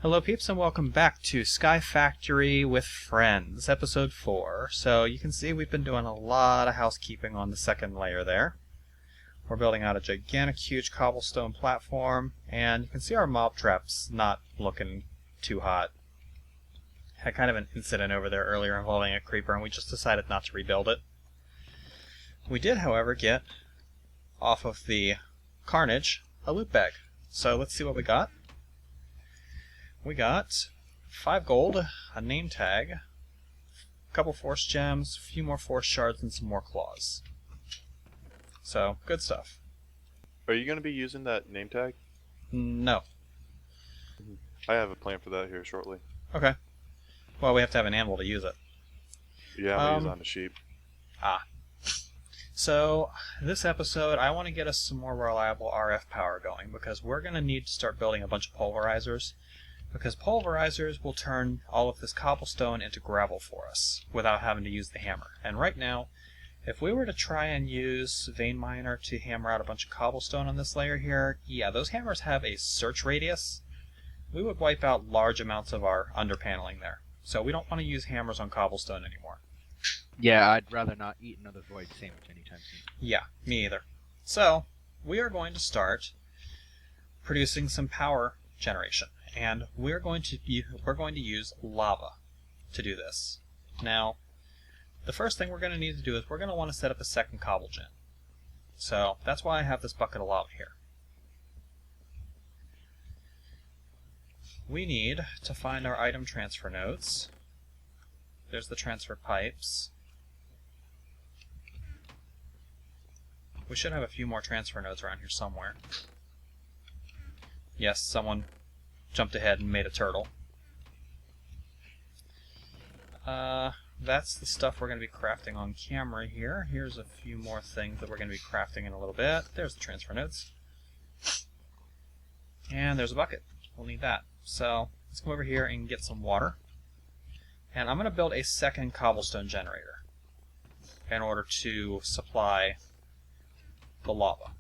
Hello peeps and welcome back to Skyfactory with Friends, episode 4. So you can see we've been doing a lot of housekeeping on the second layer there. We're building out a gigantic huge cobblestone platform, and you can see our mob traps not looking too hot. Had kind of an incident over there earlier involving a creeper, and we just decided not to rebuild it. We did, however, get off of the carnage a loot bag. So let's see what we got. We got 5 gold, a name tag, a couple force gems, a few more force shards, and some more claws. So, good stuff. Are you going to be using that name tag? No. I have a plan for that here shortly. Okay. Well, we have to have an animal to use it. Yeah, I'm going to use it on the sheep. So, this episode, I want to get us some more reliable RF power going, because we're going to need to start building a bunch of pulverizers. Because pulverizers will turn all of this cobblestone into gravel for us without having to use the hammer. And right now, if we were to try and use Vein Miner to hammer out a bunch of cobblestone on this layer here, yeah, those hammers have a search radius. We would wipe out large amounts of our underpaneling there. So we don't want to use hammers on cobblestone anymore. Yeah, I'd rather not eat another void sandwich anytime soon. Yeah, me either. So, we are going to start producing some power generation. And we're going to use lava to do this. Now, the first thing we're going to need to do is we're going to want to set up a second cobble gen. So that's why I have this bucket of lava here. We need to find our item transfer nodes. There's the transfer pipes. We should have a few more transfer nodes around here somewhere. Yes, someone jumped ahead and made a turtle. That's the stuff we're going to be crafting on camera here. Here's a few more things that we're going to be crafting in a little bit. There's the transfer nodes. And there's a bucket. We'll need that. So let's come over here and get some water. And I'm going to build a second cobblestone generator in order to supply the lava.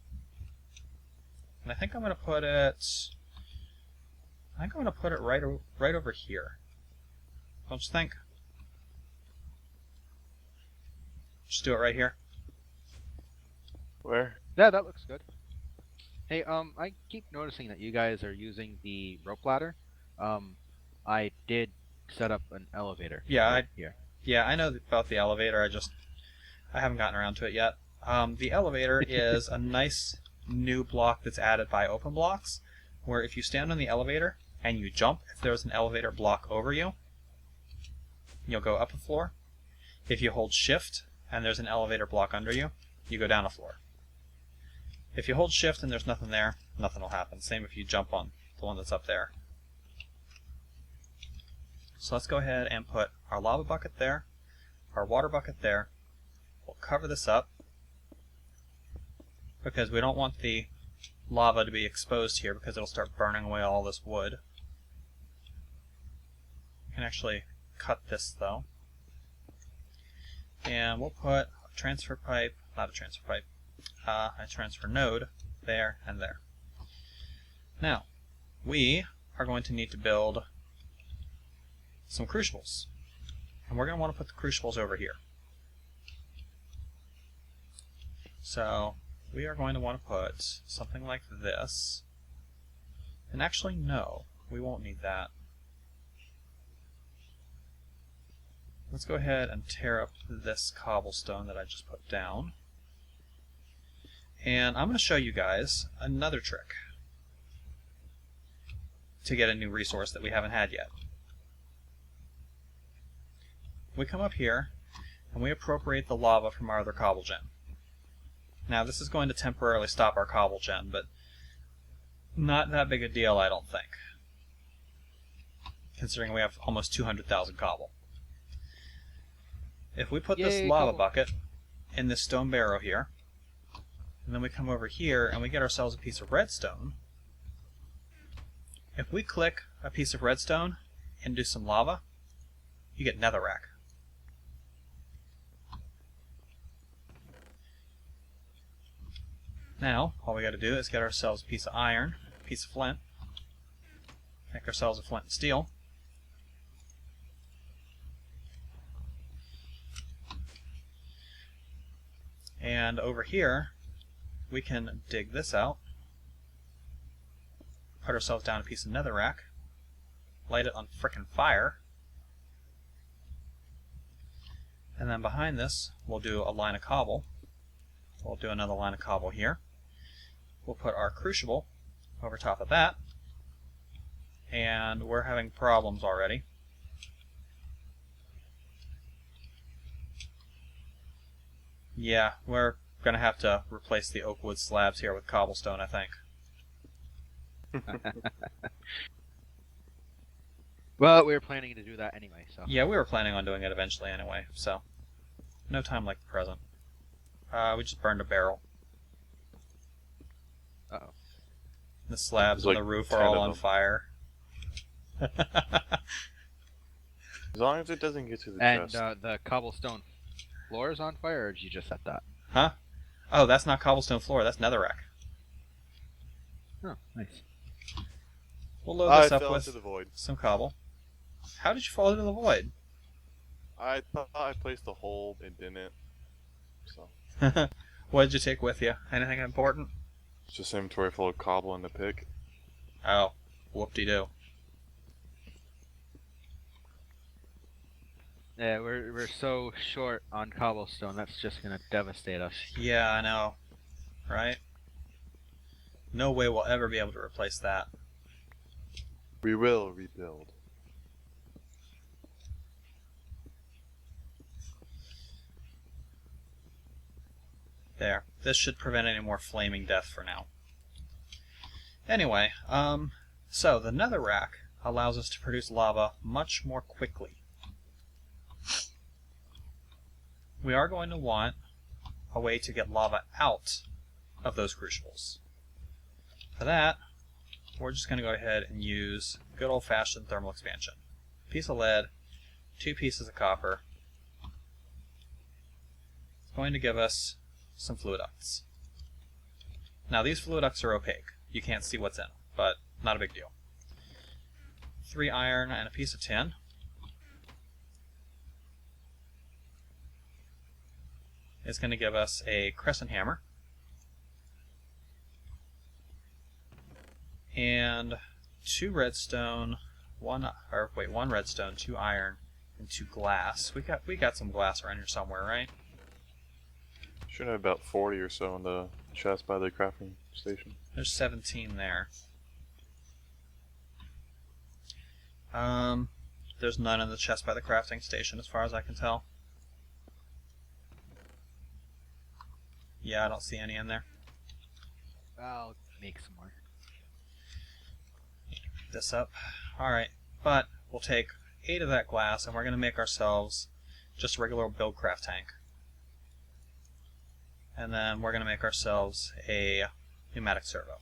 And I think I'm going to put it right over here. Don't you think? Just do it right here. Where? Yeah, that looks good. Hey, I keep noticing that you guys are using the rope ladder. I did set up an elevator. Yeah, here. Yeah, I know about the elevator. I haven't gotten around to it yet. The elevator is a nice new block that's added by open blocks, where if you stand on the elevator and you jump, if there's an elevator block over you, you'll go up a floor. If you hold shift and there's an elevator block under you, you go down a floor. If you hold shift and there's nothing there, nothing will happen. Same if you jump on the one that's up there. So let's go ahead and put our lava bucket there, our water bucket there. We'll cover this up because we don't want the lava to be exposed here because it'll start burning away all this wood. We can actually cut this though. And we'll put a transfer pipe, not a transfer pipe, a transfer node there and there. Now, we are going to need to build some crucibles. And we're going to want to put the crucibles over here. So, we are going to want to put something like this. And actually, no, we won't need that. Let's go ahead and tear up this cobblestone that I just put down. And I'm going to show you guys another trick to get a new resource that we haven't had yet. We come up here and we appropriate the lava from our other cobble gen. Now this is going to temporarily stop our cobble gen, but not that big a deal, I don't think, considering we have almost 200,000 cobble. If we put this lava bucket in this stone barrow here, and then we come over here and we get ourselves a piece of redstone, if we click a piece of redstone into some lava, you get netherrack. Now, all we got to do is get ourselves a piece of iron, a piece of flint, Make ourselves a flint and steel. And over here, we can dig this out, put ourselves down a piece of netherrack, light it on frickin' fire, and then behind this, we'll do a line of cobble. We'll do another line of cobble here. We'll put our crucible over top of that, and we're having problems already. Yeah, we're going to have to replace the oak wood slabs here with cobblestone, I think. Well, we were planning to do that anyway, so. Yeah, we were planning on doing it eventually anyway, so no time like the present. We just burned a barrel. Uh-oh. The slabs on There's the like roof 10 are all of on them. fire. As long as it doesn't get to the And chest. the cobblestone floor is on fire, or did you just set that? Huh? Oh, that's not cobblestone floor, that's netherrack. Oh, nice. We'll load I this up fell with into the void. some cobble. How did you fall into the void? I thought I placed the hole and didn't. So What did you take with you? Anything important? it's just inventory full of cobble and the pick. Oh, whoop-de-doo. Yeah, we're so short on cobblestone. That's just gonna devastate us. Yeah, I know. Right? No way we'll ever be able to replace that. We will rebuild. There. This should prevent any more flaming death for now. Anyway, so the netherrack allows us to produce lava much more quickly. We are going to want a way to get lava out of those crucibles. For that, we're just going to go ahead and use good old-fashioned thermal expansion. A piece of lead, 2 pieces of copper. It's going to give us some fluid ducts. Now these fluid ducts are opaque. You can't see what's in them, but not a big deal. 3 iron and a piece of tin. It's going to give us a crescent hammer. And 2 redstone, 1 redstone, 2 iron, and 2 glass. We got some glass around here somewhere, right? Should have about 40 or so in the chest by the crafting station. There's 17 there. There's none in the chest by the crafting station as far as I can tell. Yeah, I don't see any in there. I'll make some more. This up. Alright, but we'll take 8 of that glass and we're going to make ourselves just a regular buildcraft tank. And then we're going to make ourselves a pneumatic servo.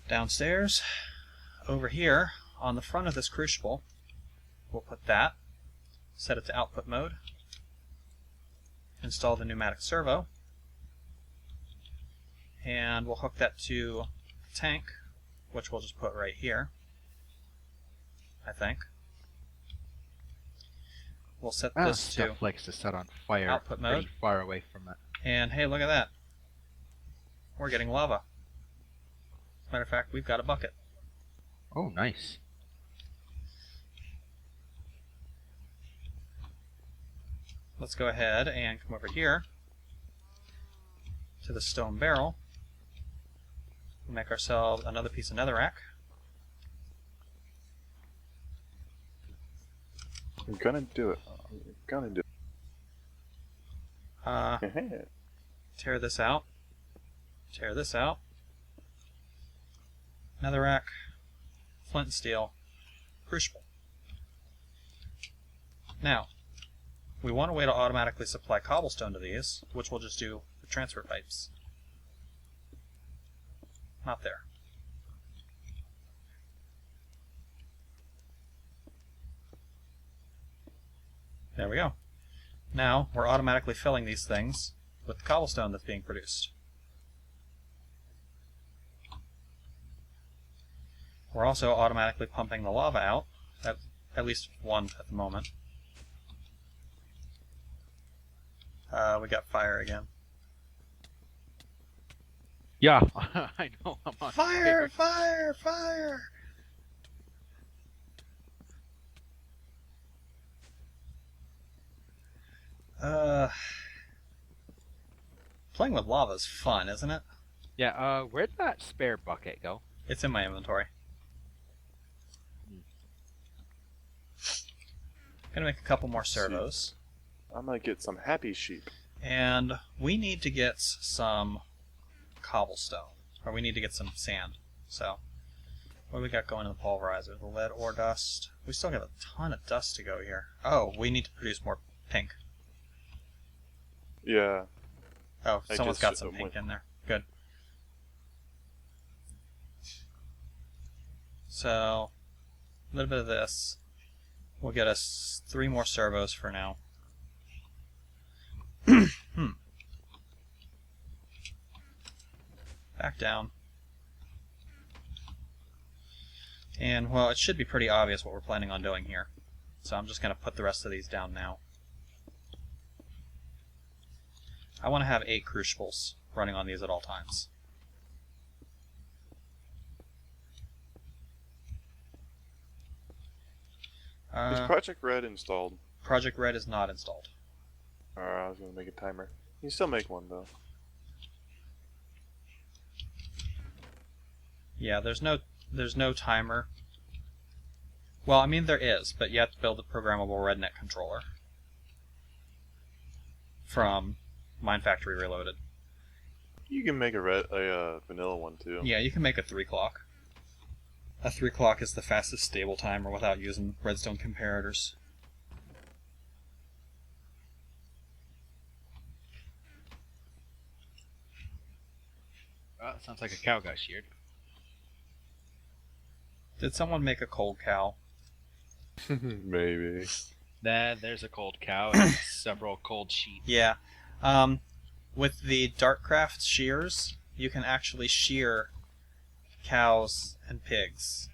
Downstairs, over here, on the front of this crucible, we'll put that, set it to output mode, install the pneumatic servo, and we'll hook that to the tank, which we'll just put right here, I think. We'll set this to Stuff likes to set on fire output mode. pretty far away from it. And hey, look at that. We're getting lava. As a matter of fact, we've got a bucket. Oh, nice. Let's go ahead and come over here to the stone barrel. We'll make ourselves another piece of netherrack. I'm gonna do it. I'm gonna do it. Tear this out. Tear this out. Netherrack. Flint and steel. Crucible. Now, we want a way to automatically supply cobblestone to these, which we'll just do with transfer pipes. Not there. There we go. Now, we're automatically filling these things with the cobblestone that's being produced. We're also automatically pumping the lava out, at least one at the moment. We got fire again. Yeah, I know. I'm on Fire! Fire! Fire! Playing with lava is fun, isn't it? Yeah, where'd that spare bucket go? It's in my inventory. Gonna make a couple more servos. I might get some happy sheep. And we need to get some cobblestone. Or we need to get some sand. So, what do we got going in the pulverizer? The lead ore dust. We still got a ton of dust to go here. Oh, we need to produce more pink. Yeah. Oh, I someone's just got some pink in there. Good. So, a little bit of this will get us 3 more servos for now. Back down. And, well, it should be pretty obvious what we're planning on doing here. So I'm just going to put the rest of these down now. I want to have 8 crucibles running on these at all times. Is Project Red installed? Project Red is not installed. Alright, I was gonna make a timer. You can still make one though. Yeah, there's no timer. Well, I mean there is, but you have to build a programmable RedNet controller from Minefactory Reloaded. You can make a vanilla one too. Yeah, you can make a 3 clock. A 3 clock is the fastest stable timer without using redstone comparators. Oh, sounds like a cow got sheared. Did someone make a cold cow? Maybe. There's a cold cow and several cold sheep. Yeah. With the Darkcraft shears, you can actually shear cows and pigs.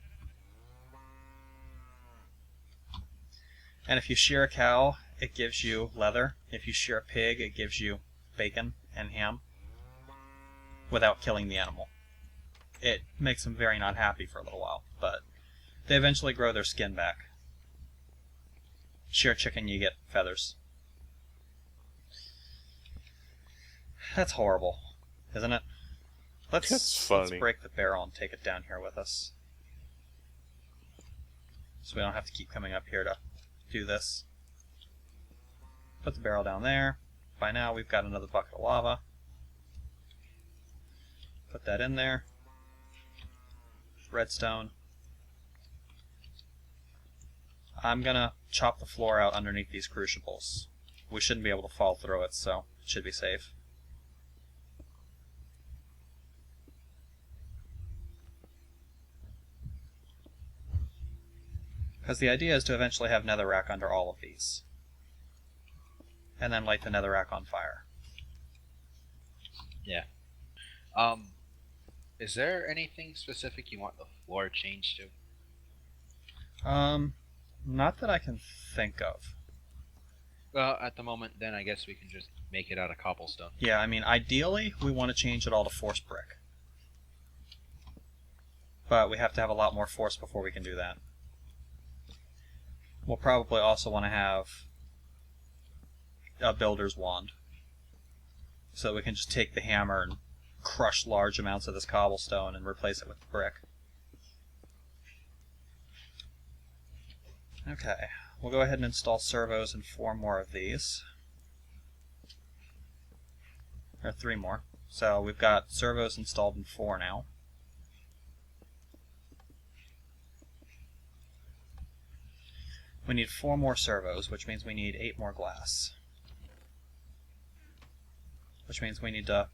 And if you shear a cow, it gives you leather. If you shear a pig, it gives you bacon and ham without killing the animal. It makes them very not happy for a little while, but they eventually grow their skin back. Shear chicken, you get feathers. That's horrible, isn't it? That's Let's funny. break the barrel and take it down here with us. So we don't have to keep coming up here to do this. Put the barrel down there. By now we've got another bucket of lava. Put that in there. Redstone. I'm gonna chop the floor out underneath these crucibles. We shouldn't be able to fall through it, so it should be safe. Because the idea is to eventually have netherrack under all of these. And then light the netherrack on fire. Yeah. Is there anything specific you want the floor changed to? Not that I can think of. Well, at the moment, then I guess we can just make it out of cobblestone. Yeah, I mean, ideally, we want to change it all to force brick. But we have to have a lot more force before we can do that. We'll probably also want to have a builder's wand. So we can just take the hammer and crush large amounts of this cobblestone and replace it with brick. Okay, we'll go ahead and install servos in 4 more of these. Or 3 more. So we've got servos installed in 4 now. We need 4 more servos, which means we need 8 more glass. Which means we need to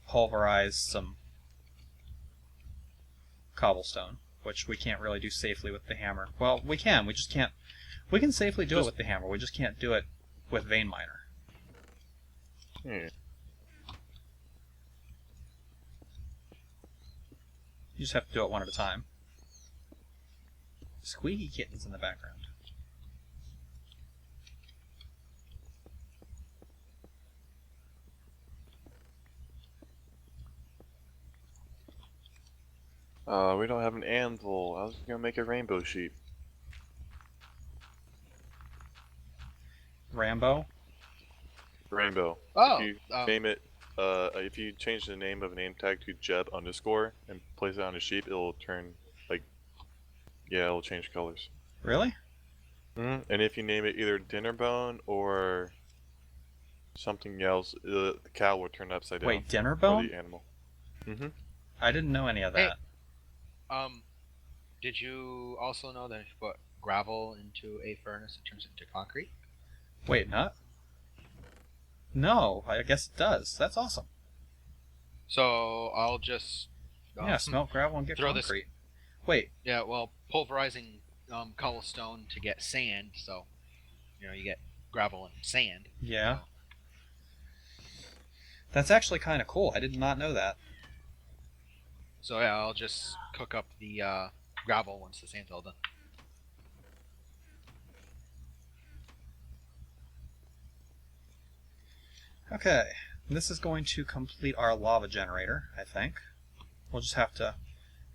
pulverize some cobblestone, which we can't really do safely with the hammer. Well, we can, we just can't. We can safely do it with the hammer, we just can't do it with vein miner. You just have to do it one at a time. Squeaky kittens in the background. We don't have an anvil. I was gonna make a rainbow sheep. Rambo? Rainbow. Oh, If you name it, if you change the name of a name tag to Jeb underscore and place it on a sheep, it'll turn like, yeah, it'll change colors. Really? And if you name it either Dinnerbone or something else, the cow will turn upside down. Wait, dinner Or bone? the animal. I didn't know any of Hey. that. Did you also know that if you put gravel into a furnace, it turns into concrete? Wait, not? No, I guess it does. That's awesome. So I'll just Yeah, smelt gravel and get throw this- concrete. Wait, yeah, well, pulverizing cobblestone to get sand. So you get gravel and sand. yeah. That's actually kind of cool. I did not know that. So yeah, I'll just cook up the gravel once the sand's all done. Okay, this is going to complete our lava generator, I think. We'll just have to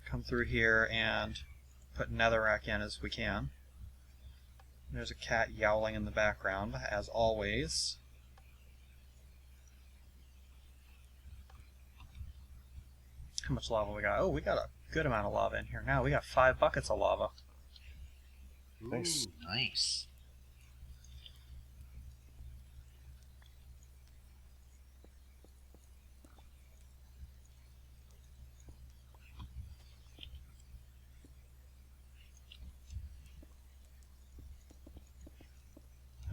come through here and put netherrack in as we can. There's a cat yowling in the background, as always. How much lava we got? Oh, we got a good amount of lava in here now. We got 5 buckets of lava. Nice. Ooh, nice.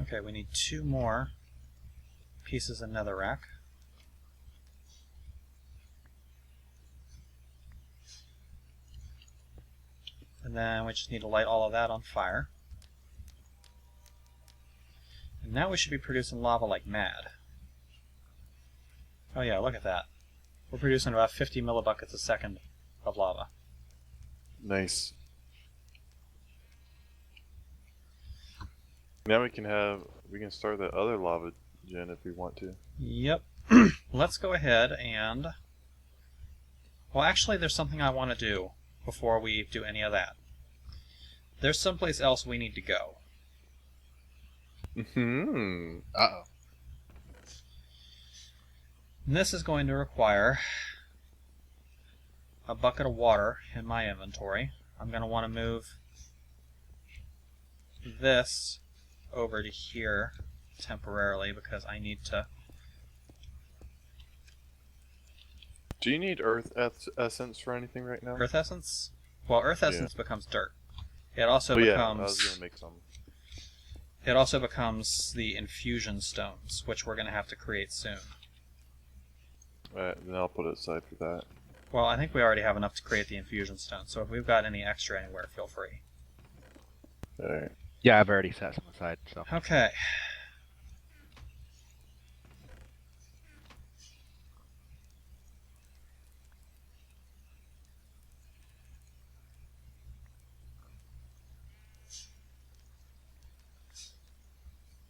Okay, we need 2 more pieces of netherrack. And then we just need to light all of that on fire. And now we should be producing lava like mad. Oh yeah, look at that. We're producing about 50 millibuckets a second of lava. Nice. Now we can start the other lava gen if we want to. Yep. Let's go ahead and... Well, actually, there's something I want to do before we do any of that. There's someplace else we need to go. Uh-oh. And this is going to require a bucket of water in my inventory. I'm going to want to move this over to here temporarily because I need to... Do you need earth essence for anything right now? Earth essence? Well, earth essence becomes dirt. It also Oh, yeah, becomes... I was gonna make some. It also becomes the infusion stones, which we're going to have to create soon. Alright, then I'll put it aside for that. Well, I think we already have enough to create the infusion stone, so if we've got any extra anywhere, feel free. Alright. Yeah, I've already set some aside. So Okay.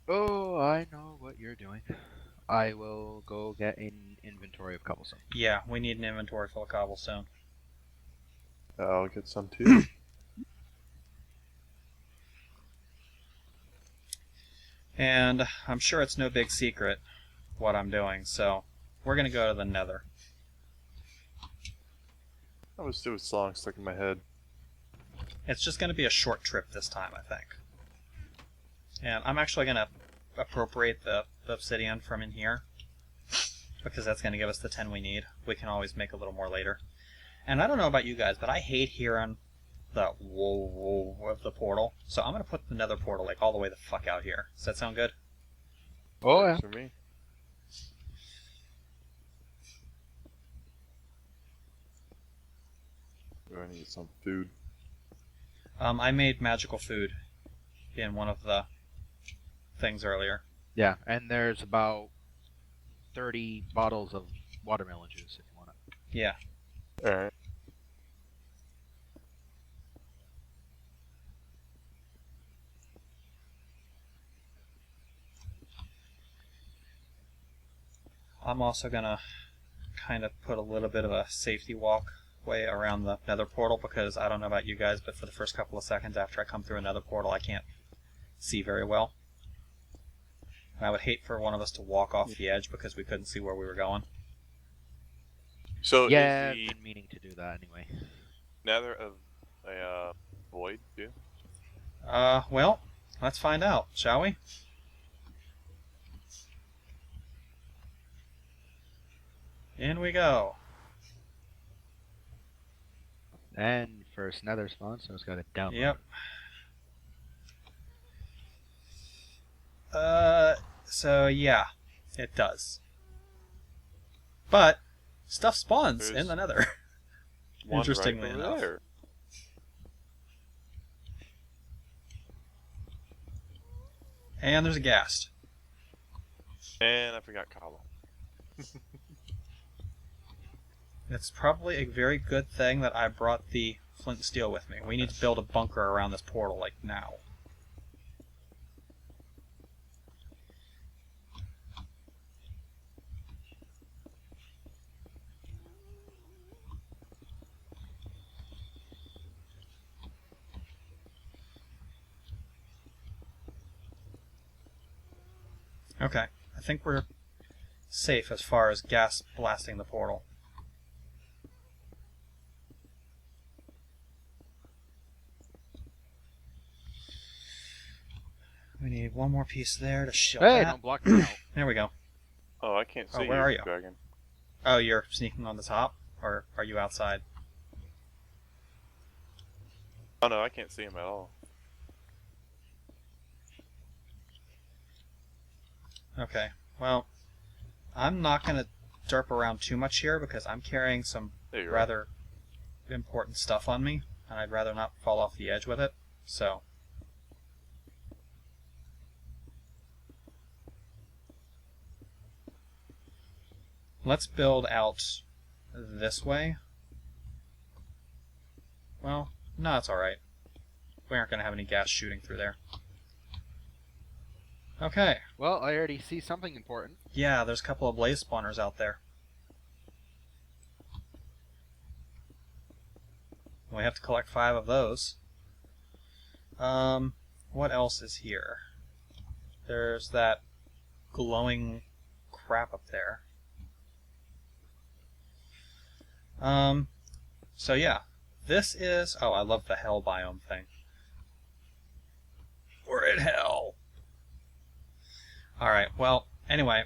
oh, I know what you're doing. I will go get an inventory of cobblestone. Yeah, we need an inventory full of cobblestone. I'll get some too. And I'm sure it's no big secret what I'm doing, so we're going to go to the Nether. I was doing a song stuck in my head. It's just going to be a short trip this time, I think. And I'm actually going to appropriate the obsidian from in here, because that's going to give us the 10 we need. We can always make a little more later. And I don't know about you guys, but I hate hearing the whoa whoa of the portal. So I'm going to put the Nether portal like all the way the fuck out here. Does that sound good? Oh yeah. For me. I need some food. I made magical food in one of the things earlier. Yeah, and there's about 30 bottles of watermelon juice if you want it. Yeah. Alright. I'm also gonna kind of put a little bit of a safety walkway around the nether portal, because I don't know about you guys, but for the first couple of seconds after I come through another portal, I can't see very well. And I would hate for one of us to walk off the edge because we couldn't see where we were going. So Yeah, is the I've been meaning to do that anyway. Nether of a void too? Well, let's find out, shall we? In we go. And first nether spawn, so it's got to download. Yep. So yeah, it does. But stuff spawns in There's the nether. One Interestingly right over enough. there. And there's a ghast. And I forgot cobble. It's probably a very good thing that I brought the flint and steel with me. We need to build a bunker around this portal, like, now. Okay, I think we're safe as far as gas blasting the portal. We need one more piece there to shield Hey, that. don't block me out. There we go. Oh, I can't see Oh, where you, are you? dragon. Oh, you're sneaking on the top? Or are you outside? Oh no, I can't see him at all. Okay, well, I'm not going to derp around too much here because I'm carrying some There you are. rather important stuff on me, and I'd rather not fall off the edge with it, so... Let's build out this way. Well, no, it's alright. We aren't going to have any gas shooting through there. Okay. Well, I already see something important. Yeah, there's a couple of blaze spawners out there. We have to collect 5 of those. What else is here? There's that glowing crap up there. So yeah, this is... Oh, I love the hell biome thing. We're in hell! Alright, well, anyway.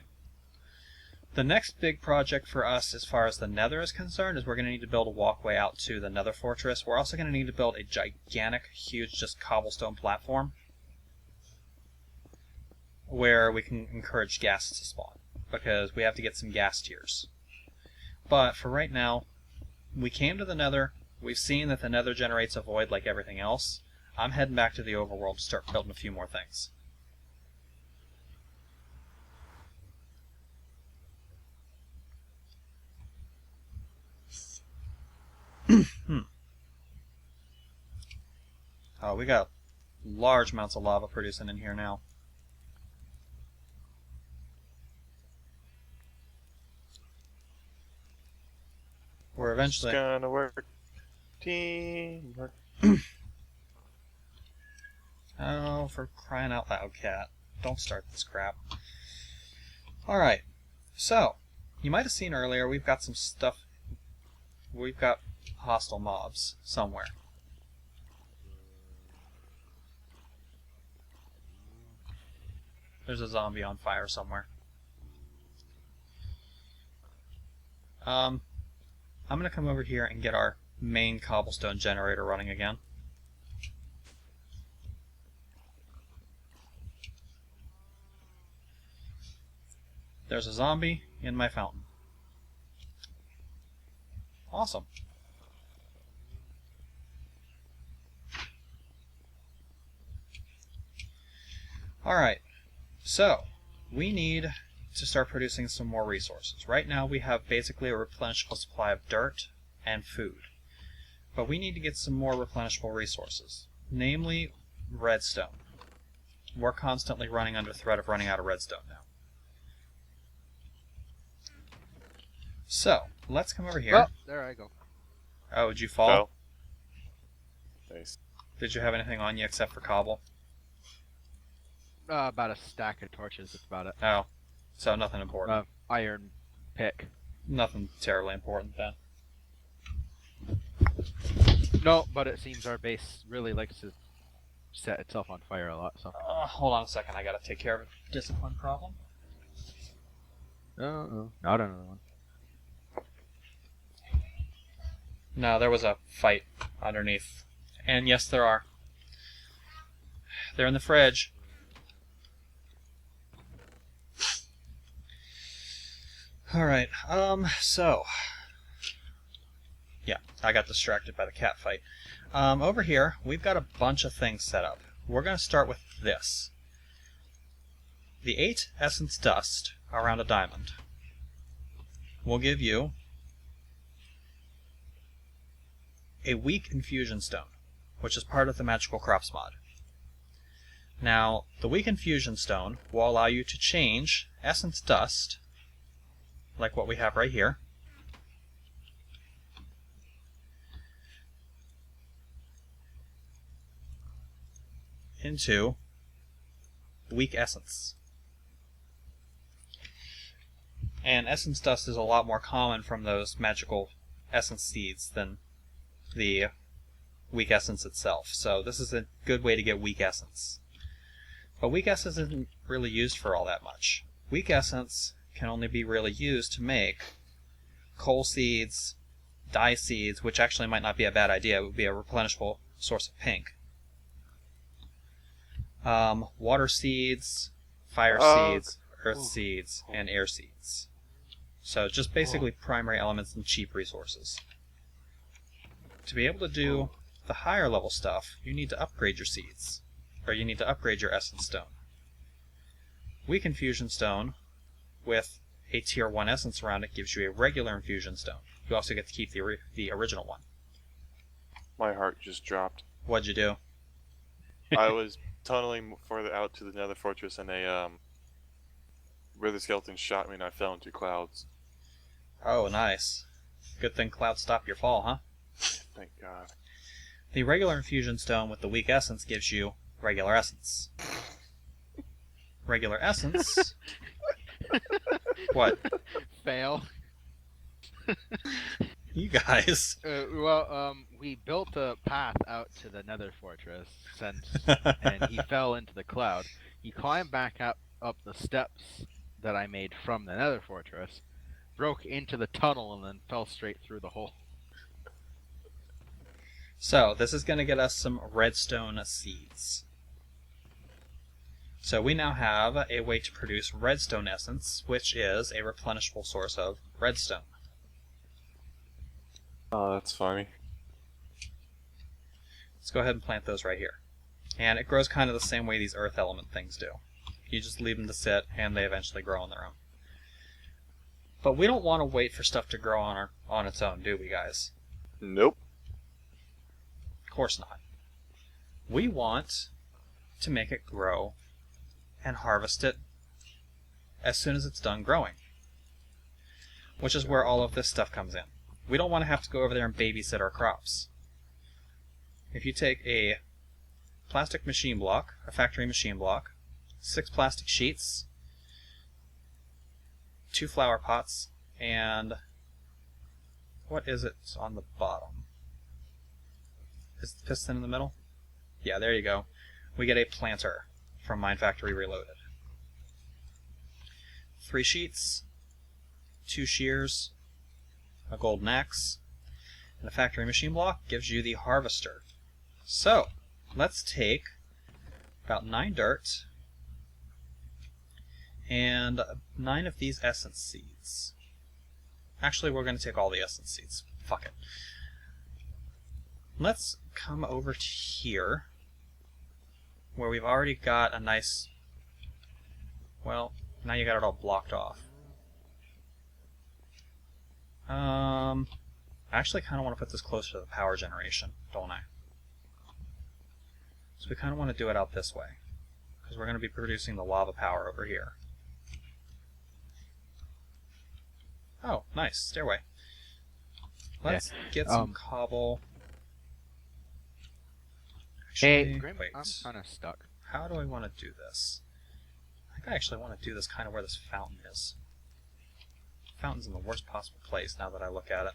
The next big project for us as far as the nether is concerned is we're going to need to build a walkway out to the nether fortress. We're also going to need to build a gigantic, huge, just cobblestone platform where we can encourage gas to spawn, because we have to get some gas tiers. But for right now, we came to the nether. We've seen that the nether generates a void like everything else. I'm heading back to the overworld to start building a few more things. Oh, we got large amounts of lava producing in here now. We're eventually... It's gonna work. Teamwork. Oh, for crying out loud, cat. Don't start this crap. Alright, so, you might have seen earlier, we've got some stuff... We've got hostile mobs somewhere. There's a zombie on fire somewhere. I'm gonna come over here and get our main cobblestone generator running again. There's a zombie in my fountain. Awesome. Alright, so we need to start producing some more resources. Right now we have basically a replenishable supply of dirt and food. But we need to get some more replenishable resources, namely redstone. We're constantly running under threat of running out of redstone now. So, let's come over here. Well, there I go. Oh, did you fall? Fell. Nice. Did you have anything on you except for cobble? About a stack of torches. That's about it. Oh, so nothing important. Iron pick. Nothing terribly important then. No, but it seems our base really likes to set itself on fire a lot. So. Hold on a second, I gotta take care of a discipline problem. Oh, not another one. No, there was a fight underneath. And yes, there are. They're in the fridge. Alright, so... Yeah, I got distracted by the cat fight. Over here, we've got a bunch of things set up. We're going to start with this. The 8 essence dust around a diamond will give you a weak infusion stone, which is part of the magical crops mod. Now, the weak infusion stone will allow you to change essence dust, like what we have right here, into weak essence. And essence dust is a lot more common from those magical essence seeds than the weak essence itself. So this is a good way to get weak essence. But weak essence isn't really used for all that much. Weak essence can only be really used to make coal seeds, dye seeds, which actually might not be a bad idea. It would be a replenishable source of pink. Water seeds, fire seeds, earth seeds, and air seeds. So just basically primary elements and cheap resources. To be able to do the higher level stuff, you need to upgrade your seeds, or you need to upgrade your essence stone. Weak infusion stone with a tier 1 essence around it gives you a regular infusion stone. You also get to keep the original one. My heart just dropped. What'd you do? I was tunneling further out to the Nether fortress, and a wither skeleton shot me, and I fell into clouds. Oh, nice. Good thing clouds stop your fall, huh? Thank God. The regular infusion stone with the weak essence gives you regular essence. Regular essence? What? Fail. You guys. We built a path out to the Nether fortress, and he fell into the cloud. He climbed back up the steps that I made from the Nether fortress, broke into the tunnel, and then fell straight through the hole. So, this is going to get us some redstone seeds. So we now have a way to produce redstone essence, which is a replenishable source of redstone. Oh, that's funny. Let's go ahead and plant those right here. And it grows kind of the same way these earth element things do. You just leave them to sit, and they eventually grow on their own. But we don't want to wait for stuff to grow on its own, do we, guys? Nope. Of course not. We want to make it grow and harvest it as soon as it's done growing. Which is where all of this stuff comes in. We don't want to have to go over there and babysit our crops. If you take a plastic machine block, a factory machine block, 6 plastic sheets, 2 flower pots, and what is it on the bottom? Is the piston in the middle? Yeah, there you go. We get a planter from Mine Factory Reloaded. 3 sheets, 2 shears, a golden axe, and a factory machine block gives you the harvester. So, let's take about 9 dirt and 9 of these essence seeds. Actually, we're going to take all the essence seeds. Fuck it. Let's come over to here, where we've already got a nice... Well, now you got it all blocked off. I actually kind of want to put this closer to the power generation, don't I? So we kind of want to do it out this way, because we're going to be producing the lava power over here. Oh, nice. Stairway. Let's get some cobble. Actually, Hey, Grim, wait. I'm kind of stuck. How do I want to do this? I think I actually want to do this kind of where this fountain is. Fountain's in the worst possible place now that I look at it.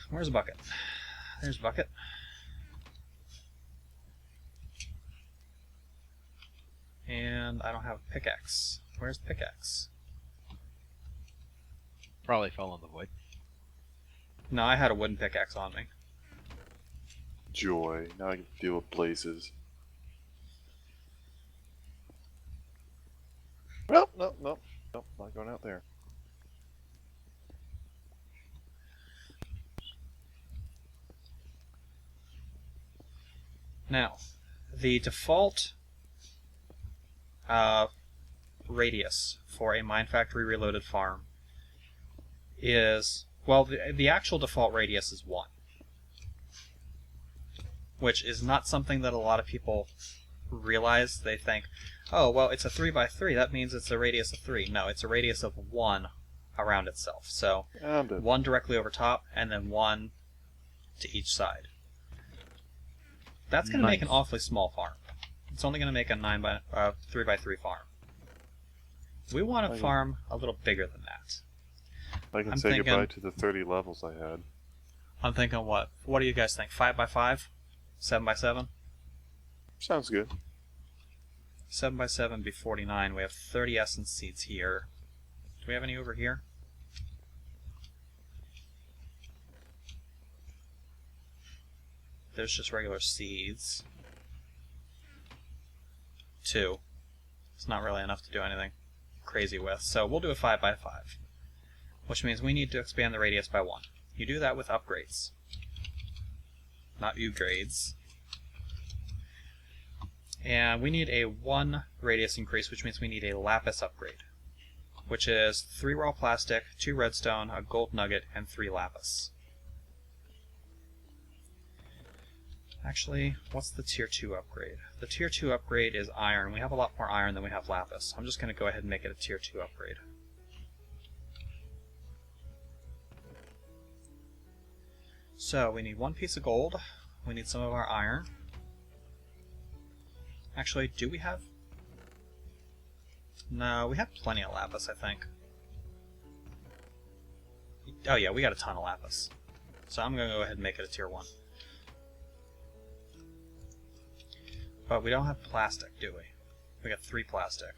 Where's a bucket? There's a bucket. And I don't have a pickaxe. Where's the pickaxe? Probably fell in the void. No, I had a wooden pickaxe on me. Joy. Now I can deal with blazes. Nope, nope, nope. Nope, not going out there. Now, the default radius for a Mine Factory Reloaded farm is, well, the actual default radius is 1. Which is not something that a lot of people realize. They think, oh, well, it's a 3x3, that means it's a radius of 3. No, it's a radius of 1 around itself. So, 1 directly over top, and then 1 to each side. That's going to make an awfully small farm. It's only going to make a 3x3 farm. We want to farm a little bigger than that. I can say goodbye to the 30 levels I had. I'm thinking what? What do you guys think? 5x5? 7x7? Sounds good. 7x7 be 49. We have 30 essence seeds here. Do we have any over here? There's just regular seeds. 2. It's not really enough to do anything crazy with. So we'll do a 5x5. Which means we need to expand the radius by 1. You do that with upgrades. Not upgrades. And we need a 1 radius increase, which means we need a lapis upgrade. Which is 3 raw plastic, 2 redstone, a gold nugget, and 3 lapis. Actually, what's the tier 2 upgrade? The tier 2 upgrade is iron. We have a lot more iron than we have lapis. I'm just going to go ahead and make it a tier 2 upgrade. So, we need 1 piece of gold. We need some of our iron. Actually, do we have... No, we have plenty of lapis, I think. Oh yeah, we got a ton of lapis. So I'm going to go ahead and make it a tier 1. But we don't have plastic, do we? We got 3 plastic.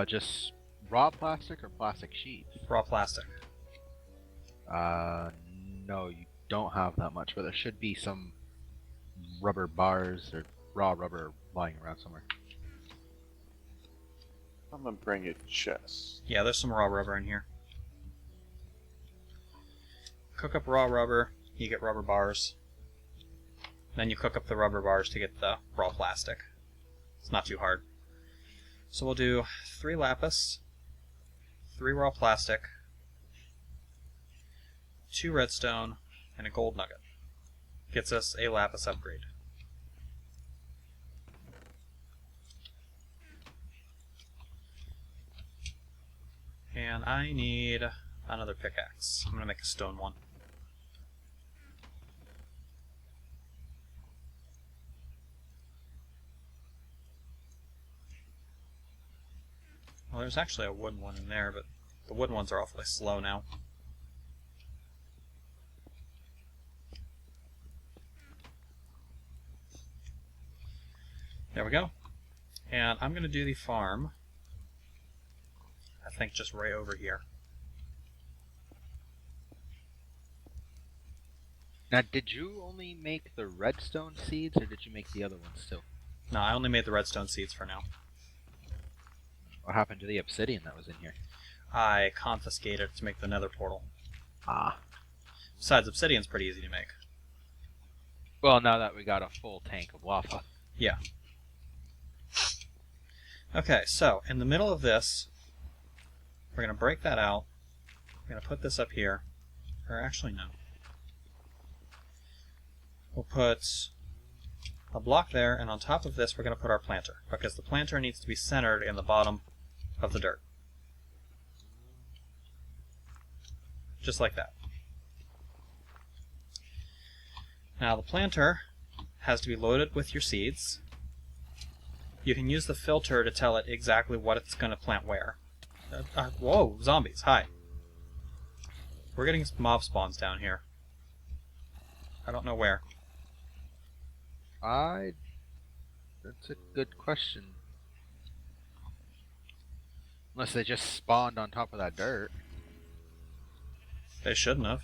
Just raw plastic or plastic sheets? Raw plastic. No, you don't have that much, but there should be some rubber bars or raw rubber lying around somewhere. I'm gonna bring a chest. Yeah, there's some raw rubber in here. Cook up raw rubber, you get rubber bars. Then you cook up the rubber bars to get the raw plastic. It's not too hard. So we'll do 3 lapis, 3 raw plastic, 2 redstone, and a gold nugget. Gets us a lapis upgrade. And I need another pickaxe. I'm going to make a stone one. Well, there's actually a wooden one in there, but the wooden ones are awfully slow now. There we go. And I'm going to do the farm, I think just right over here. Now, did you only make the redstone seeds, or did you make the other ones too? No, I only made the redstone seeds for now. What happened to the obsidian that was in here? I confiscated it to make the nether portal. Ah. Besides, obsidian's pretty easy to make. Well, now that we got a full tank of lava. Yeah. Okay, so in the middle of this, we're going to break that out. We're going to put this up here. Or actually, no. We'll put a block there, and on top of this we're going to put our planter, because the planter needs to be centered in the bottom of the dirt. Just like that. Now the planter has to be loaded with your seeds. You can use the filter to tell it exactly what it's going to plant where. Whoa, zombies, hi. We're getting some mob spawns down here. I don't know where. That's a good question. Unless they just spawned on top of that dirt. They shouldn't have.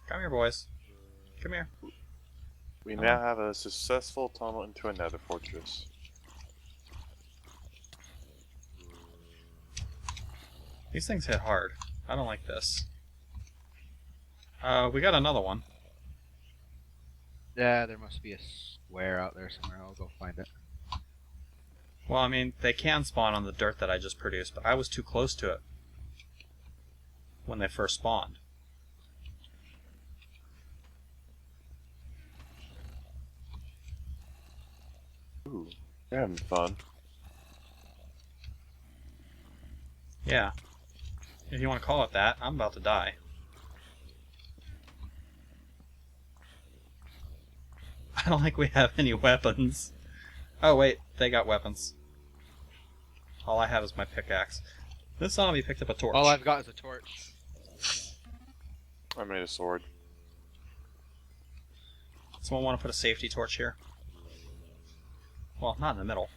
Come here, boys. Come here. We now have a successful tunnel into a nether fortress. These things hit hard. I don't like this. We got another one. Yeah, there must be a square out there somewhere. I'll go find it. Well, I mean, they can spawn on the dirt that I just produced, but I was too close to it when they first spawned. Ooh, they're having fun. Yeah. If you want to call it that, I'm about to die. I don't think we have any weapons. Oh wait, they got weapons. All I have is my pickaxe. This zombie picked up a torch. All I've got is a torch. I made a sword. Someone want to put a safety torch here? Well, not in the middle.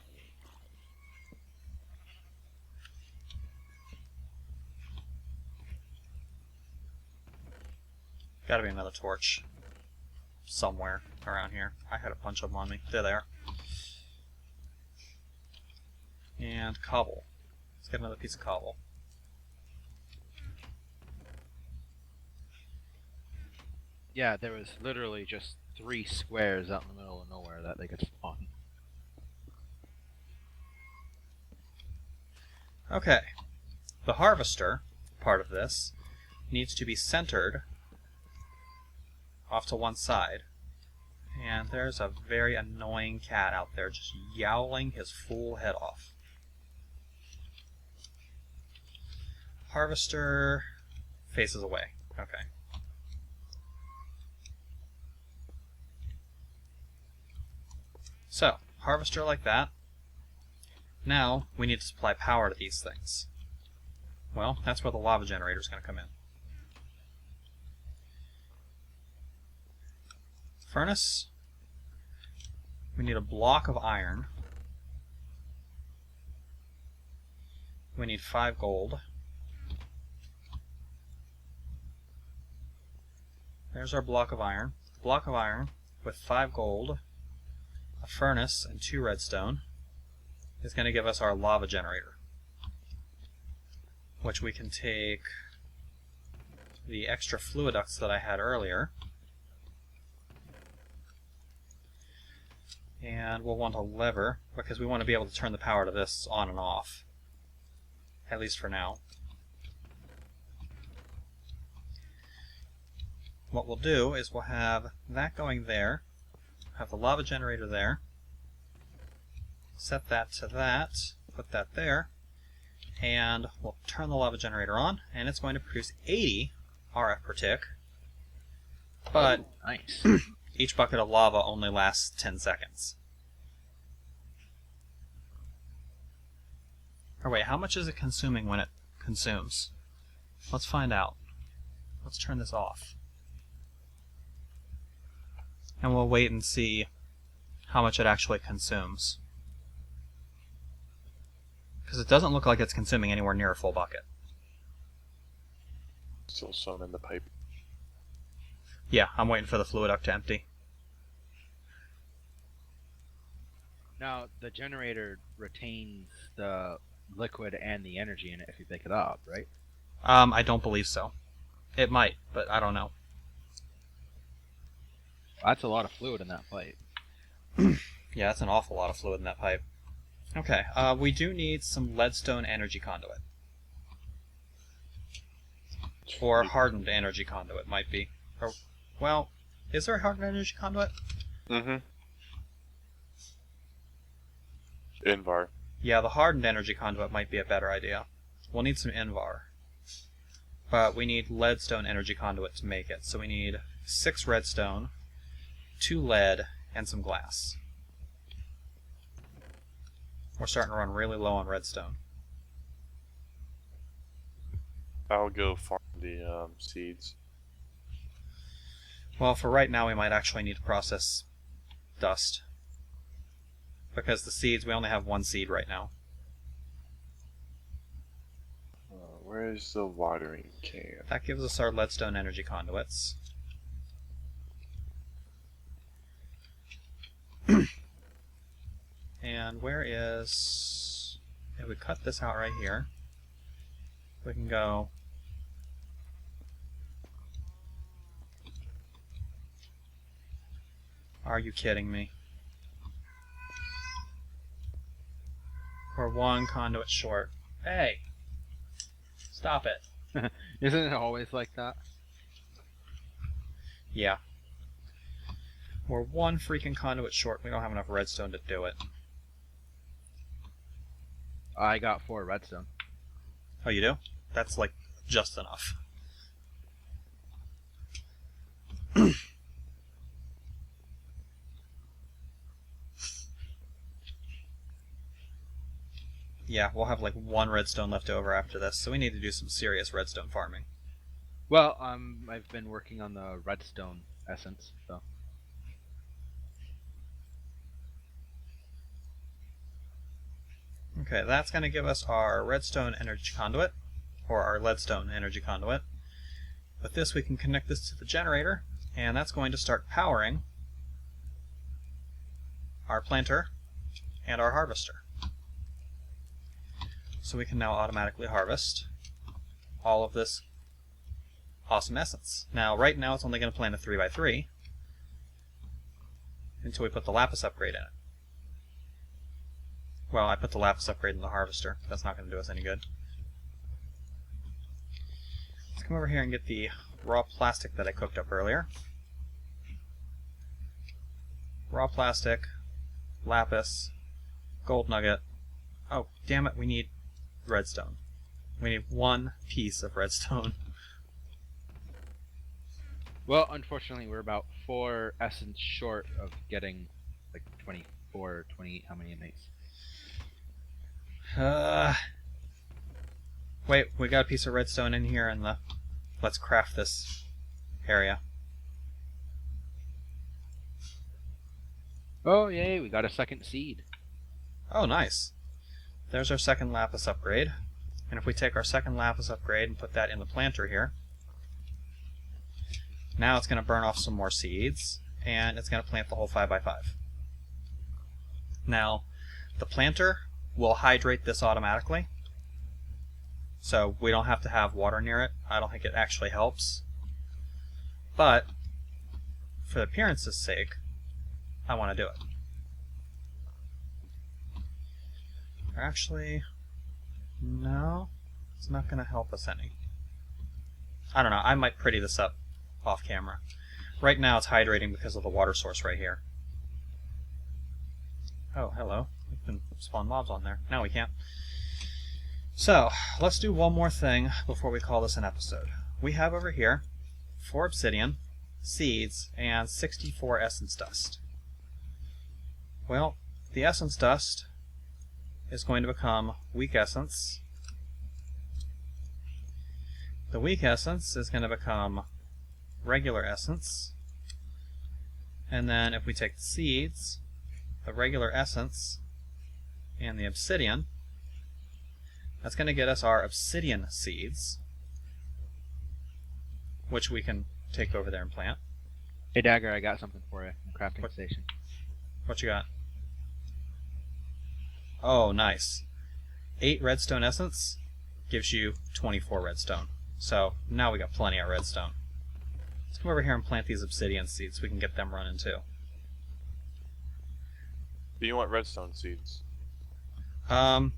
Gotta be another torch. Somewhere around here. I had a bunch of them on me. They're there. And cobble. Let's get another piece of cobble. Yeah, there was literally just 3 squares out in the middle of nowhere that they could spawn. Okay. The harvester part of this needs to be centered off to one side. And there's a very annoying cat out there just yowling his fool head off. Harvester faces away. Okay. So, harvester like that. Now, we need to supply power to these things. Well, that's where the lava generator is going to come in. Furnace. We need a block of iron. We need 5 gold. There's our block of iron. Block of iron with 5 gold, a furnace, and 2 redstone is going to give us our lava generator, which we can take the extra fluid ducts that I had earlier, and we'll want a lever because we want to be able to turn the power to this on and off, at least for now. What we'll do is we'll have that going there, have the lava generator there, set that to that, put that there, and we'll turn the lava generator on, and it's going to produce 80 RF per tick, but Nice. each bucket of lava only lasts 10 seconds. Or wait, how much is it consuming when it consumes? Let's find out. Let's turn this off. And we'll wait and see how much it actually consumes. Because it doesn't look like it's consuming anywhere near a full bucket. Still some in the pipe. Yeah, I'm waiting for the fluid duct to empty. Now, the generator retains the liquid and the energy in it if you pick it up, right? I don't believe so. It might, but I don't know. That's a lot of fluid in that pipe. Yeah, that's an awful lot of fluid in that pipe. Okay, we do need some leadstone energy conduit. Or hardened energy conduit, might be. Or, Well, is there a hardened energy conduit? Mm-hmm. Invar. Yeah, the hardened energy conduit might be a better idea. We'll need some Invar. But we need leadstone energy conduit to make it. So we need 6 redstone, 2 lead, and some glass. We're starting to run really low on redstone. I'll go farm the seeds. Well, for right now we might actually need to process dust. Because the seeds, we only have 1 seed right now. Where's the watering can? That gives us our leadstone energy conduits. And where is... If we cut this out right here, we can go... Are you kidding me? We're 1 conduit short. Hey! Stop it. Isn't it always like that? Yeah. We're 1 freaking conduit short. We don't have enough redstone to do it. I got 4 redstone. Oh, you do? That's like just enough. Yeah, we'll have like 1 redstone left over after this, so we need to do some serious redstone farming. Well, I've been working on the redstone essence, so. Okay, that's going to give us our redstone energy conduit, or our leadstone energy conduit. With this we can connect this to the generator, and that's going to start powering our planter and our harvester. So we can now automatically harvest all of this awesome essence. Now, right now it's only going to plant a 3x3 until we put the lapis upgrade in it. Well, I put the lapis upgrade in the harvester. That's not going to do us any good. Let's come over here and get the raw plastic that I cooked up earlier. Raw plastic, lapis, gold nugget. Oh, damn it, we need redstone. We need 1 piece of redstone. Well, unfortunately, we're about 4 essence short of getting like 24 or 28. How many inmates? Wait, we got a piece of redstone in here in the... Let's craft this area. Oh, yay, we got a 2nd seed. Oh, nice. There's our 2nd lapis upgrade. And if we take our 2nd lapis upgrade and put that in the planter here, now it's going to burn off some more seeds, and it's going to plant the whole 5x5. Now, the planter will hydrate this automatically, so we don't have to have water near it. I don't think it actually helps. But, for the appearance's sake, I want to do it. Actually, no, it's not going to help us any. I don't know, I might pretty this up off camera. Right now it's hydrating because of the water source right here. Oh, hello. We can spawn mobs on there. Now we can't. So, let's do one more thing before we call this an episode. We have over here 4 obsidian, seeds, and 64 essence dust. Well, the essence dust is going to become weak essence. The weak essence is going to become regular essence. And then if we take the seeds, the regular essence, and the obsidian, that's going to get us our obsidian seeds, which we can take over there and plant. Hey, Dagger, I got something for you. Crafting What? station. What you got? Oh, nice. 8 redstone essence gives you 24 redstone. So now we got plenty of redstone. Let's come over here and plant these obsidian seeds so we can get them running too. Do you want redstone seeds? Well,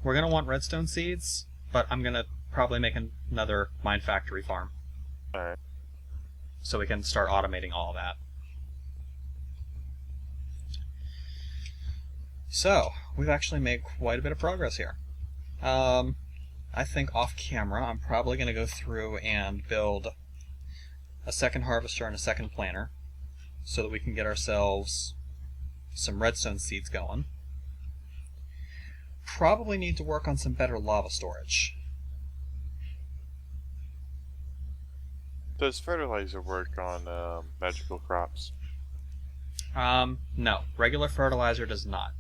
we're going to want redstone seeds, but I'm going to probably make another mine factory farm. Alright. so we can start automating all that. So, we've actually made quite a bit of progress here. I think off camera, I'm probably going to go through and build a second harvester and a second planter so that we can get ourselves some redstone seeds going. Probably need to work on some better lava storage. Does fertilizer work on magical crops? No. Regular fertilizer does not.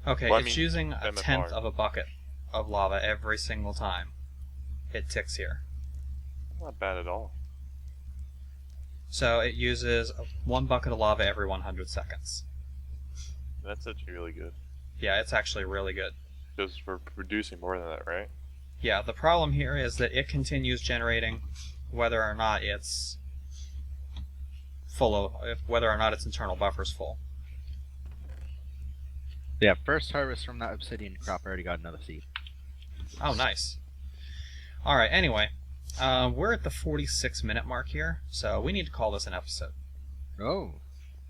Okay, Well, I it's mean, using a MFR. tenth of a bucket of lava every single time it ticks here. Not bad at all. So it uses 1 bucket of lava every 100 seconds. That's actually really good. Yeah, it's actually really good. Because we're producing more than that, right? Yeah, the problem here is that it continues generating whether or not it's whether or not its internal buffer's full. Yeah, first harvest from that obsidian crop, I already got another seed. Oh, nice. Alright, anyway, we're at the 46-minute mark here, so we need to call this an episode. Oh,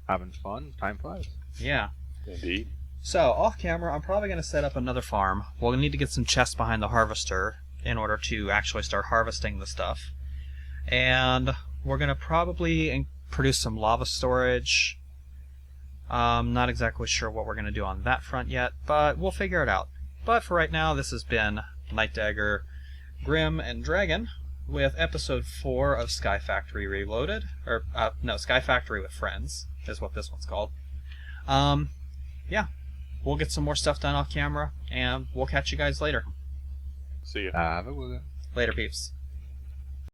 having fun. Time flies. Yeah. Indeed. So, off camera, I'm probably going to set up another farm. We'll need to get some chests behind the harvester in order to actually start harvesting the stuff. And we're going to probably produce some lava storage. Not exactly sure what we're going to do on that front yet, but we'll figure it out. But for right now, this has been Night Dagger, Grim, and Dragon with episode 4 of Skyfactory Reloaded. Or, no, Skyfactory with Friends is what this one's called. Yeah. We'll get some more stuff done off camera, and we'll catch you guys later. See ya. Have a good one. Later, peeps.